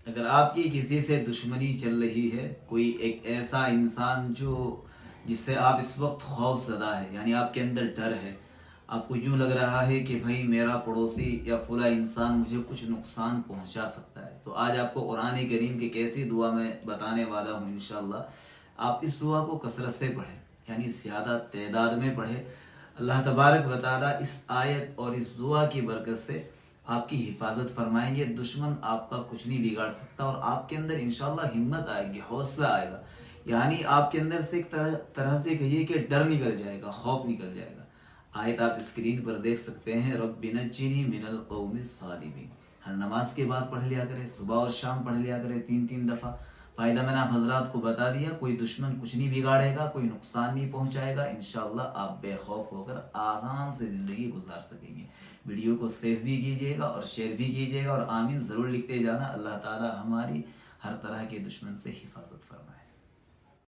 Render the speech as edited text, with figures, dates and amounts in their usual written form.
अगर आपकी किसी से दुश्मनी चल रही है, कोई एक ऐसा इंसान जो जिससे आप इस वक्त खौफ ज़दा है, यानी आपके अंदर डर है, आपको यूं लग रहा है कि भाई मेरा पड़ोसी या फला इंसान मुझे कुछ नुकसान पहुंचा सकता है, तो आज आपको कुरान करीम की कैसी दुआ मैं बताने वाला हूं इंशाल्लाह। आप इस दुआ को कसरत से पढ़ें, यानी ज़्यादा तादाद में पढ़ें। अल्लाह तबारक व तआला इस आयत और इस दुआ की बरकत से आपकी हिफाजत फरमाएंगे। दुश्मन आपका कुछ नहीं बिगाड़ सकता और आपके अंदर इंशाल्लाह हिम्मत आएगी, हौसला आएगा, यानी आपके अंदर से एक तरह से कहिए कि डर निकल जाएगा, खौफ निकल जाएगा। आयत आप स्क्रीन पर देख सकते हैं, रब्बी नज्जिनी मिनल कौमिस सालिमीन। हर नमाज के बाद पढ़ लिया करें, सुबह और शाम पढ़ लिया करें 3-3 दफ़ा। फ़ायदा मैंने आप हजरात को बता दिया, कोई दुश्मन कुछ नहीं बिगाड़ेगा, कोई नुकसान नहीं पहुंचाएगा। इंशाल्लाह आप बेखौफ होकर आराम से ज़िंदगी गुजार सकेंगे। वीडियो को सेव भी कीजिएगा और शेयर भी कीजिएगा और आमीन ज़रूर लिखते जाना। अल्लाह ताला हमारी हर तरह के दुश्मन से हिफाजत फरमाए।